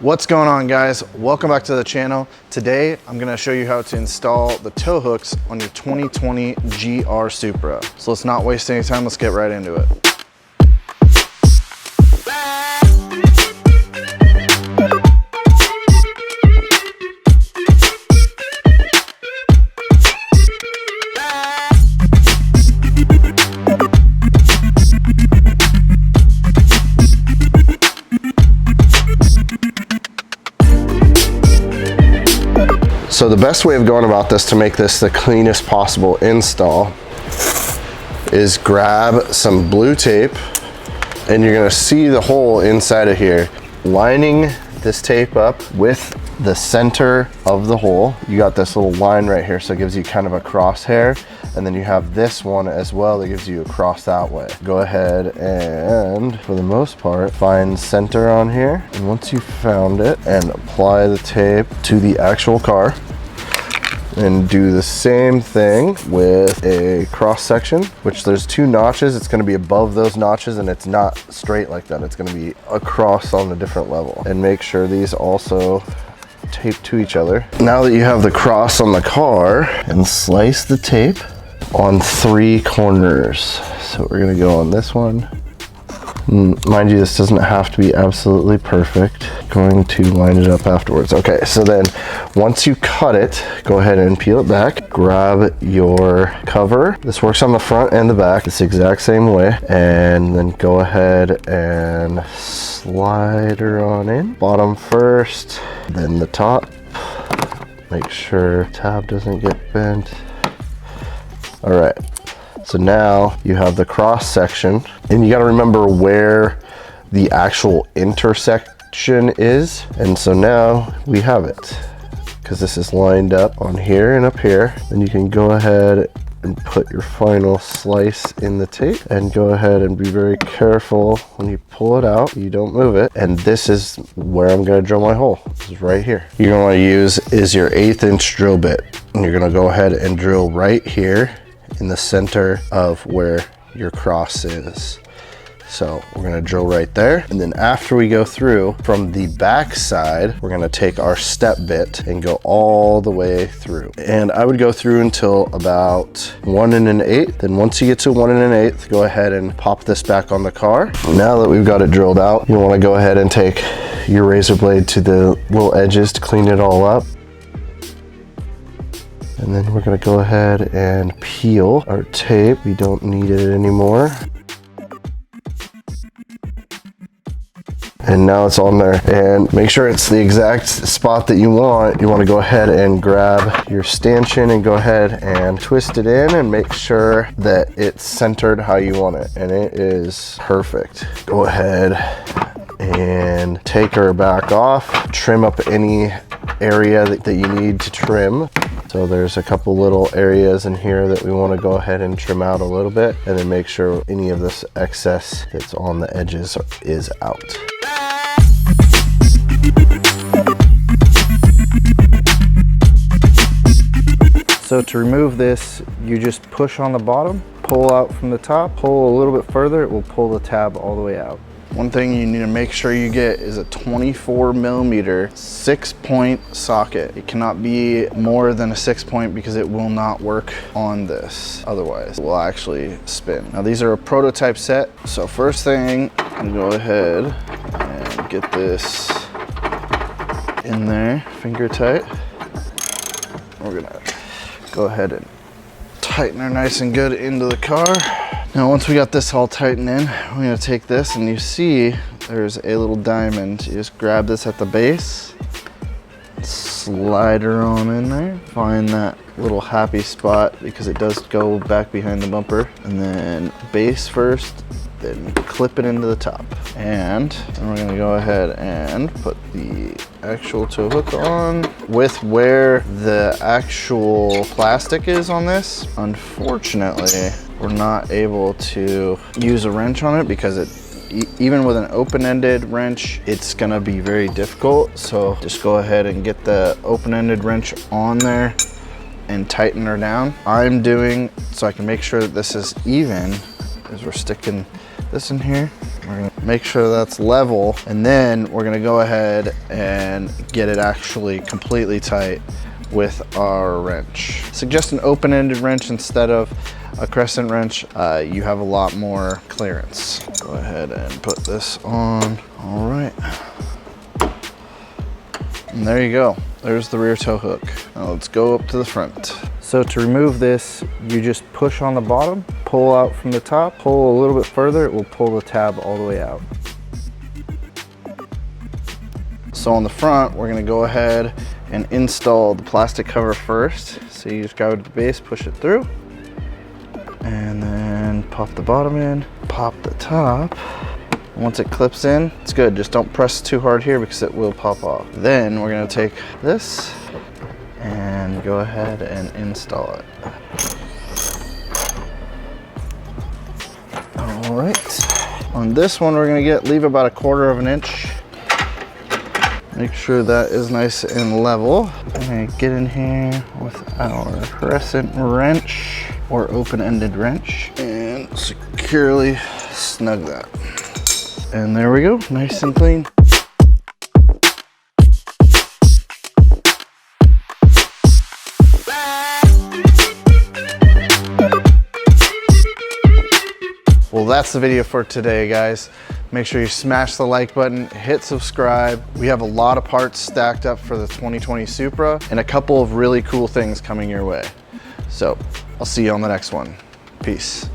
What's going on, guys? Welcome back to the channel. Today I'm going to show you how to install the tow hooks on your 2020 GR Supra. So let's not waste any time, let's get right into it. So the best way of going about this to make this the cleanest possible install is grab some blue tape, and you're gonna see the hole inside of here. Lining this tape up with the center of the hole. You got this little line right here, so it gives you kind of a crosshair, and then you have this one as well that gives you a cross that way. Go ahead and, for the most part, find center on here, and once you've found it, and apply the tape to the actual car. And do the same thing with a cross section, which there's two notches. It's gonna be above those notches, and it's not straight like that. It's gonna be across on a different level. And make sure these also tape to each other. Now that you have the cross on the car, and slice the tape on 3 corners. So we're gonna go on this one. Mind you, this doesn't have to be absolutely perfect. Going to line it up afterwards. Okay, so then once you cut it, go ahead and peel it back. Grab your cover. This works on the front and the back. It's the exact same way. And then go ahead and slide her on in. Bottom first, then the top. Make sure tab doesn't get bent. All right. So now you have the cross section, and you got to remember where the actual intersection is. And so now we have it, because this is lined up on here and up here. Then you can go ahead and put your final slice in the tape, and go ahead and be very careful when you pull it out, you don't move it. And this is where I'm going to drill my hole. This is right here. You're going to want to use is your 1/8 inch drill bit, and you're going to go ahead and drill right here in the center of where your cross is. So we're gonna drill right there. And then after we go through from the back side, we're gonna take our step bit and go all the way through. And I would go through until about 1 1/8. Then once you get to 1 1/8, go ahead and pop this back on the car. Now that we've got it drilled out, you wanna go ahead and take your razor blade to the little edges to clean it all up. And then we're gonna go ahead and peel our tape. We don't need it anymore. And now it's on there. And make sure it's the exact spot that you want. You wanna go ahead and grab your stanchion and go ahead and twist it in, and make sure that it's centered how you want it. And it is perfect. Go ahead and take her back off. Trim up any area that you need to trim. So there's a couple little areas in here that we want to go ahead and trim out a little bit, and then make sure any of this excess that's on the edges is out. So to remove this, you just push on the bottom, pull out from the top, pull a little bit further, it will pull the tab all the way out. One thing you need to make sure you get is a 24mm 6-point socket. It cannot be more than a 6-point because it will not work on this. Otherwise, it will actually spin. Now these are a prototype set. So first thing, I'm gonna go ahead and get this in there, finger tight. We're gonna go ahead and tighten her nice and good into the car. Now once we got this all tightened in, we're gonna take this, and you see there's a little diamond. You just grab this at the base, slide her on in there, find that little happy spot because it does go back behind the bumper, and then base first, then clip it into the top. And then we're gonna go ahead and put the actual tow hook on with where the actual plastic is on this. Unfortunately, we're not able to use a wrench on it because even with an open-ended wrench, it's gonna be very difficult. So just go ahead and get the open-ended wrench on there and tighten her down. I'm doing, so I can make sure that this is even, is we're sticking this in here, We're gonna make sure that's level, and then we're gonna go ahead and get it actually completely tight with our wrench. Suggest an open-ended wrench instead of a crescent wrench. You have a lot more clearance. Go ahead and put this on. All right. And there you go. There's the rear tow hook. Now let's go up to the front. So to remove this, you just push on the bottom, pull out from the top, pull a little bit further, it will pull the tab all the way out. So on the front, we're gonna go ahead and install the plastic cover first. So you just grab the base, push it through, and then pop the bottom in, pop the top. Once it clips in, it's good. Just don't press too hard here because it will pop off. Then we're gonna take this and go ahead and install it. All right. On this one, we're gonna leave about 1/4 of an inch. Make sure that is nice and level. And get in here with our crescent wrench or open-ended wrench and securely snug that. And there we go, nice and clean. Well, that's the video for today, guys. Make sure you smash the like button, hit subscribe. We have a lot of parts stacked up for the 2020 Supra and a couple of really cool things coming your way. So I'll see you on the next one. Peace.